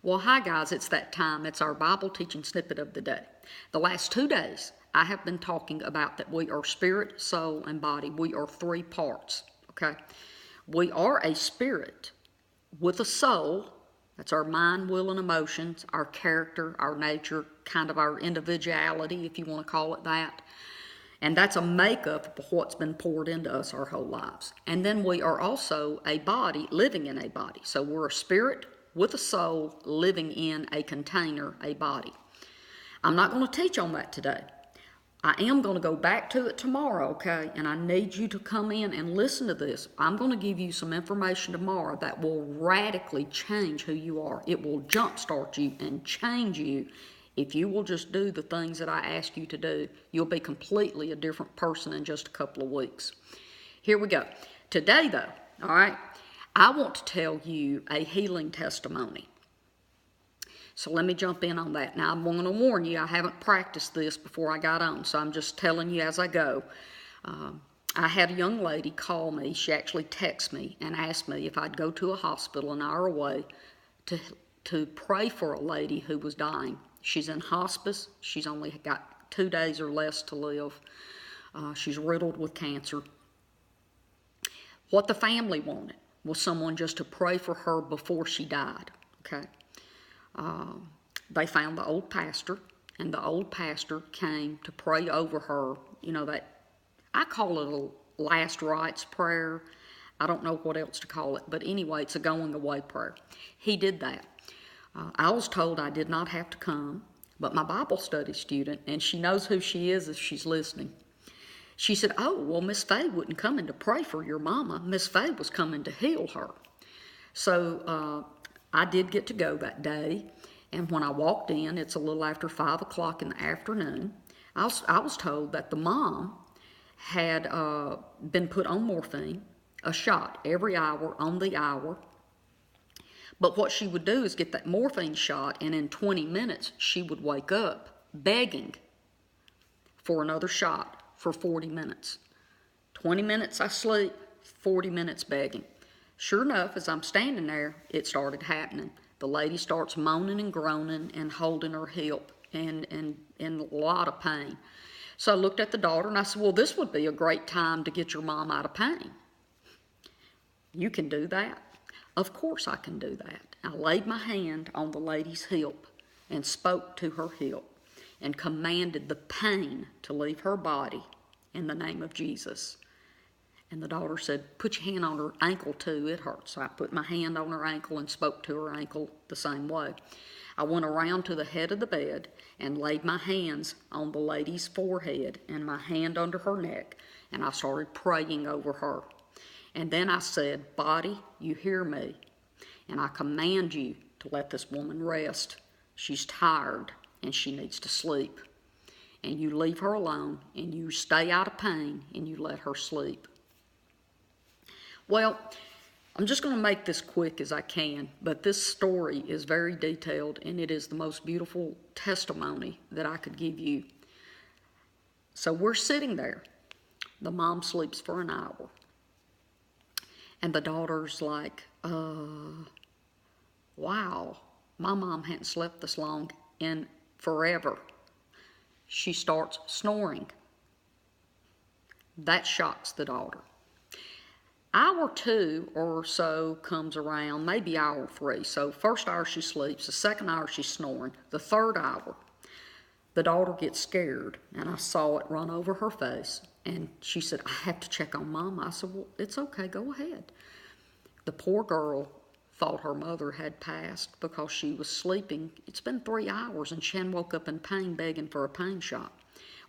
Well, hi guys, it's that time. It's our Bible teaching snippet of the day. The last 2 days, I have been talking about that we are spirit, soul, and body. We are 3 parts, okay? We are a spirit with a soul. That's our mind, will, and emotions, our character, our nature, kind of our individuality, if you want to call it that. And that's a makeup of what's been poured into us our whole lives. And then we are also a body living in a body. So we're a spirit with a soul living in a container, a body. I'm not going to teach on that today. I am going to go back to it tomorrow, okay? And I need you to come in and listen to this. I'm going to give you some information tomorrow that will radically change who you are. It will jumpstart you and change you. If you will just do the things that I ask you to do, you'll be completely a different person in just a couple of weeks. Here we go. Today, though, all right, I want to tell you a healing testimony. So let me jump in on that. Now, I'm going to warn you, I haven't practiced this before I got on, so I'm just telling you as I go. I had a young lady call me. She actually texted me and asked me if I'd go to a hospital an hour away to pray for a lady who was dying. She's in hospice. She's only got 2 days or less to live. She's riddled with cancer. What the family wanted was someone just to pray for her before she died, okay? They found the old pastor, and the old pastor came to pray over her. You know, that I call it a last rites prayer. I don't know what else to call it, but anyway, it's a going away prayer. He did that. I was told I did not have to come, but my Bible study student, and she knows who she is if she's listening, she said, "Oh, well, Miss Faye wouldn't come in to pray for your mama. Miss Faye was coming to heal her." So I did get to go that day, and when I walked in, it's a little after 5 o'clock in the afternoon, I was told that the mom had been put on morphine, a shot every hour on the hour. But what she would do is get that morphine shot, and in 20 minutes, she would wake up begging for another shot for 40 minutes. 20 minutes I sleep, 40 minutes begging. Sure enough, as I'm standing there, it started happening. The lady starts moaning and groaning and holding her hip and in a lot of pain. So I looked at the daughter and I said, "Well, this would be a great time to get your mom out of pain. You can do that?" Of course I can do that. I laid my hand on the lady's hip and spoke to her hip and commanded the pain to leave her body in the name of Jesus. And the daughter said, "Put your hand on her ankle too, it hurts." So I put my hand on her ankle and spoke to her ankle the same way. I went around to the head of the bed and laid my hands on the lady's forehead and my hand under her neck, and I started praying over her. And then I said, "Body, you hear me, and I command you to let this woman rest. She's tired and she needs to sleep. And you leave her alone and you stay out of pain and you let her sleep." Well, I'm just going to make this quick as I can, but this story is very detailed and it is the most beautiful testimony that I could give you. So we're sitting there. The mom sleeps for an hour. And the daughter's like, wow, my mom hadn't slept this long in forever. She starts snoring. That shocks the daughter. Hour 2 or so comes around, maybe hour 3. So first hour she sleeps, the second hour she's snoring. The third hour, the daughter gets scared, and I saw it run over her face. And she said, "I have to check on Mama." I said, "Well, it's okay, go ahead." The poor girl thought her mother had passed because she was sleeping. It's been 3 hours, and she hadn't woke up in pain begging for a pain shot.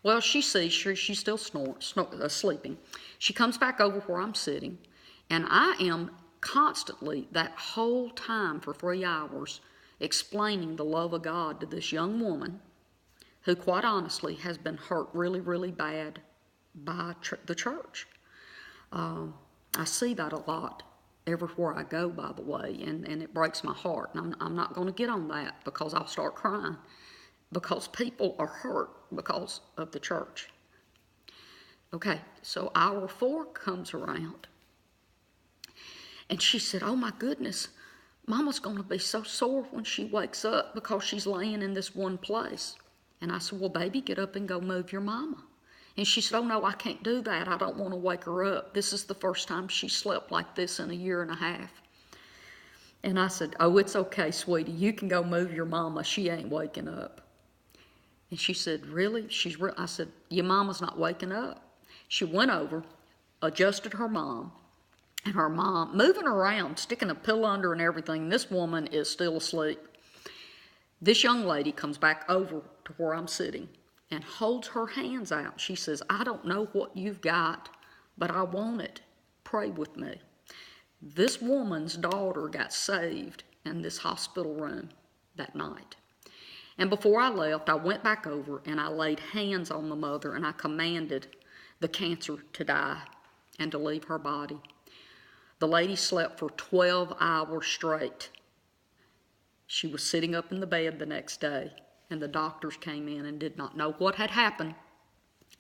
Well, she sees she's still sleeping. She comes back over where I'm sitting, and I am constantly, that whole time for 3 hours, explaining the love of God to this young woman who, quite honestly, has been hurt really, really bad by the church. I see that a lot everywhere I go, by the way, and it breaks my heart. And I'm not going to get on that because I'll start crying, because people are hurt because of the church. Okay, so hour 4 comes around, and she said, "Oh my goodness, Mama's going to be so sore when she wakes up because she's laying in this one place. And I said, well, baby, get up and go move your mama. And she said, oh, no, I can't do that. I don't want to wake her up. This is the first time she slept like this in a year and a half. And I said, oh, it's okay, sweetie. You can go move your mama. She ain't waking up. And she said, really? I said, your mama's not waking up. She went over, adjusted her mom, and her mom, moving around, sticking a pillow under and everything. This woman is still asleep. This young lady comes back over to where I'm sitting and holds her hands out. She says, I don't know what you've got, but I want it. Pray with me. This woman's daughter got saved in this hospital room that night. And before I left, I went back over and I laid hands on the mother and I commanded the cancer to die and to leave her body. The lady slept for 12 hours straight. She was sitting up in the bed the next day, and the doctors came in and did not know what had happened,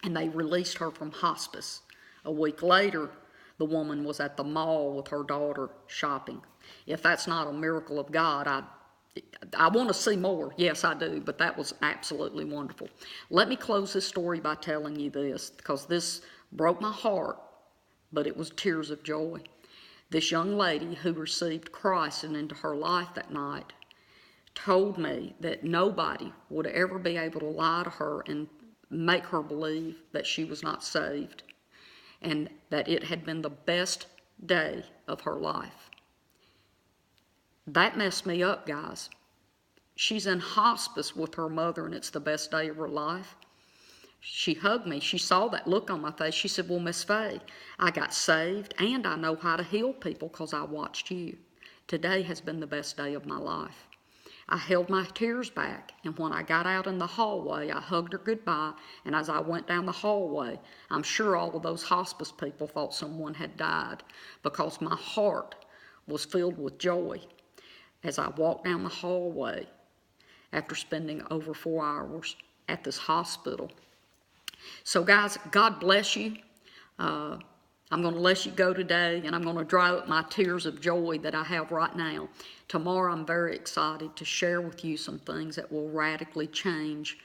and they released her from hospice. A week later, the woman was at the mall with her daughter shopping. If that's not a miracle of God, I want to see more. Yes, I do, but that was absolutely wonderful. Let me close this story by telling you this, because this broke my heart, but it was tears of joy. This young lady who received Christ and into her life that night told me that nobody would ever be able to lie to her and make her believe that she was not saved, and that it had been the best day of her life. That messed me up, guys. She's in hospice with her mother, and it's the best day of her life. She hugged me. She saw that look on my face. She said, well, Miss Faye, I got saved, and I know how to heal people because I watched you. Today has been the best day of my life. I held my tears back, and when I got out in the hallway, I hugged her goodbye, and as I went down the hallway, I'm sure all of those hospice people thought someone had died because my heart was filled with joy as I walked down the hallway after spending over 4 hours at this hospital. So guys, God bless you. I'm going to let you go today, and I'm going to dry up my tears of joy that I have right now. Tomorrow, I'm very excited to share with you some things that will radically change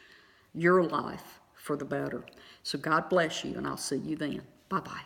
your life for the better. So God bless you, and I'll see you then. Bye-bye.